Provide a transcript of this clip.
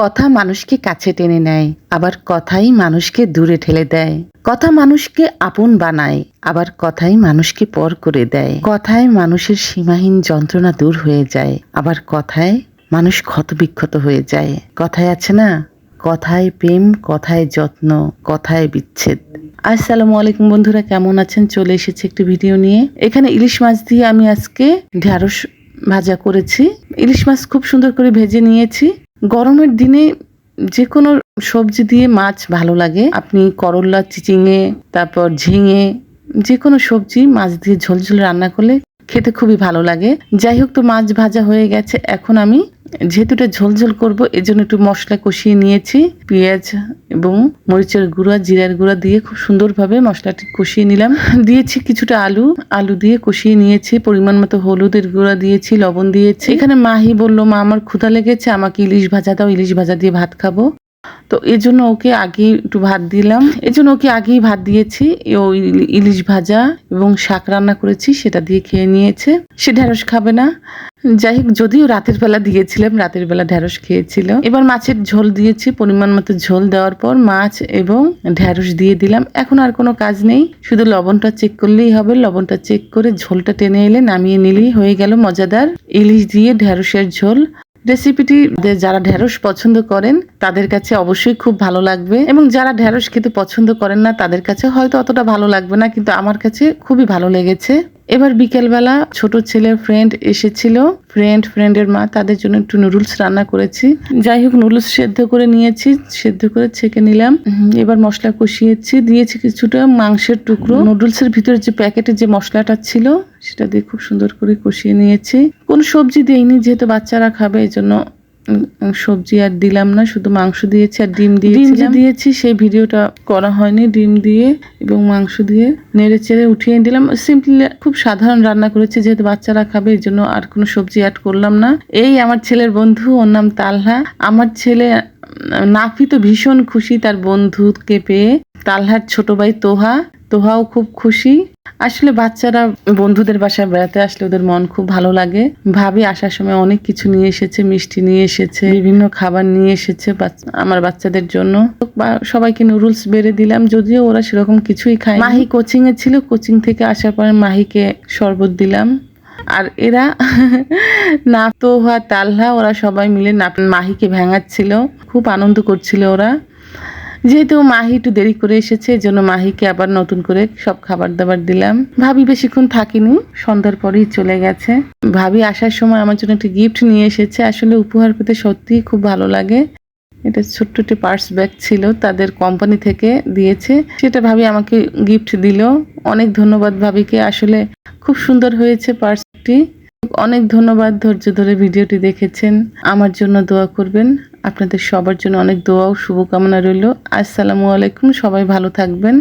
কথা মানুষকে কাছে টেনে নেয়, আবার কথাই মানুষকে দূরে ঠেলে দেয়। কথা মানুষকে আপন বানায়, আবার কথাই মানুষকে পর করে দেয়। কথায় মানুষের সীমাহীন যন্ত্রণা দূর হয়ে যায়, আবার কথায় মানুষ ক্ষতবিক্ষত হয়ে যায়। কথায় আছে না, কথায় প্রেম, কথায় যত্ন, কথায় বিচ্ছেদ। আসসালামু আলাইকুম বন্ধুরা, কেমন আছেন? চলে এসেছি একটি ভিডিও নিয়ে। এখানে ইলিশ মাছ দিয়ে আমি আজকে ঢ্যাঁড়স ভাজা করেছি। ইলিশ মাছ খুব সুন্দর করে ভেজে নিয়েছি। গরমের দিনে যে কোনো সবজি দিয়ে মাছ ভালো লাগে। আপনি করলা, চিচিঙে, তারপর ঝিঙে, যে কোনো সবজি মাছ দিয়ে ঝোল ঝোল রান্না করলে খেতে খুবই ভালো লাগে। যাই হোক, তো মাছ ভাজা হয়ে গেছে। এখন আমি যেহেতু এটা ঝোল ঝোল করবো, এর জন্য একটু মশলা কষিয়ে নিয়েছি। পেঁয়াজ এবং মরিচের গুঁড়া, জিরার গুঁড়া দিয়ে খুব সুন্দরভাবে মশলাটি কষিয়ে নিলাম। দিয়েছি কিছুটা আলু দিয়ে কষিয়ে নিয়েছি। পরিমাণ মতো হলুদের গুঁড়া দিয়েছি, লবণ দিয়েছি। এখানে মাহি বলল, মা আমার ক্ষুধা লেগেছে, আমাকে ইলিশ ভাজা দাও, ইলিশ ভাজা দিয়ে ভাত খাবো। তো এই জন্য ওকে আগে একটু ভাত দিলাম। এই জন্য ওকে আগেই ভাত দিয়েছি। ওই ইলিশ ভাজা এবং শাক রান্না করেছি, সেটা দিয়ে খেয়ে নিয়েছে। সে ঢ্যাঁড়স খাবে না। যাই হোক, যদিও রাতের বেলা দিয়েছিলাম, রাতের বেলা ঢ্যাঁড়স খেয়েছিল। এবার মাছের ঝোল দিয়েছি। পরিমাণ মতো ঝোল দেওয়ার পর মাছ এবং ঢ্যাঁড়স দিয়ে দিলাম। এখন আর কোনো কাজ নেই, শুধু লবণটা চেক করলেই হবে। লবণটা চেক করে ঝোলটা টেনে এলে নামিয়ে নিলেই হয়ে গেল মজাদার ইলিশ দিয়ে ঢ্যাঁড়সের ঝোল। রেসিপিটি যারা ঢ্যাঁড়স পছন্দ করেন তাদের কাছে অবশ্যই খুব ভালো লাগবে, এবং যারা ঢ্যাঁড়স খেতে পছন্দ করেন না তাদের কাছে হয়তো অতটা ভালো লাগবে না, কিন্তু আমার কাছে খুবই ভালো লেগেছে। এবার বিকেলবেলা ছোট ছেলের ফ্রেন্ড এসেছিল, ফ্রেন্ডের মা, তাদের জন্য একটু নুডলস রান্না করেছি। যাই হোক, নুডলস সেদ্ধ করে নিয়েছি, সেদ্ধ করে ছেঁকে নিলাম। এবার মশলা কষিয়েছি, দিয়েছি কিছুটা মাংসের টুকরো। নুডলসের ভিতরে যে প্যাকেটে যে মশলাটা ছিল সেটা দিয়ে খুব সুন্দর করে কষিয়ে নিয়েছি। কোন সবজি দেইনি, যেহেতু বাচ্চারা খাবে, এই জন্য সবজি আর দিলাম না, শুধু মাংস দিয়েছি আর ডিম দিয়েছি। সেই ভিডিওটা করা হয়নি। ডিম দিয়ে এবং মাংস দিয়ে নেড়ে চেড়ে উঠিয়ে দিলাম। সিম্পলি খুব সাধারণ রান্না করেছি, যেহেতু বাচ্চারা খাবে, এই জন্য আর কোনো সবজি অ্যাড করলাম না। এই আমার ছেলের বন্ধু, ওর নাম তালহা। আমার ছেলে নাফি তো ভীষণ খুশি তার বন্ধুকে পেয়ে। তালহার ছোট ভাই তোহাও খুব খুশি। আসলে বাচ্চারা বন্ধুদের বাসায় বেড়াতে আসলে ওদের মন খুব ভালো লাগে। ভাবি আসার সময় অনেক কিছু নিয়ে এসেছে, মিষ্টি নিয়ে এসেছে, বিভিন্ন খাবার নিয়ে এসেছে আমার বাচ্চাদের জন্য। সবাইকে নুডলস বেড়ে দিলাম, যদিও ওরা সেরকম কিছুই খায়। মাহি কোচিং এ ছিল, কোচিং থেকে আসার পরে মাহিকে শরবত দিলাম। আর এরা না তোহা, তালহা, ওরা সবাই মিলে মাহিকে ভেঙাচ্ছিল, খুব আনন্দ করছিল ওরা। যেহেতু মাহি একটু দেরি করে এসেছে, এই জন্য মাহিকে আবার নতুন করে সব খাবার দাবার দিলাম। ভাবি বেশিক্ষণ থাকিনি, সন্ধ্যার পরেই চলে গেছে। ভাবি আসার সময় আমার জন্য একটা গিফট নিয়ে এসেছে। আসলে উপহার পেতে সত্যিই খুব ভালো লাগে। এটা ছোট্ট একটি পার্স ব্যাগ ছিল, তাদের কোম্পানি থেকে দিয়েছে, সেটা ভাবি আমাকে গিফট দিল। অনেক ধন্যবাদ ভাবিকে। আসলে খুব সুন্দর হয়েছে পার্সটি। অনেক ধন্যবাদ ধৈর্য ধরে ভিডিওটি দেখেছেন। আমার জন্য দোয়া করবেন। আপনাদের সবার জন্য অনেক দোয়া ও শুভকামনা রইল। আসসালামু আলাইকুম, সবাই ভালো থাকবেন।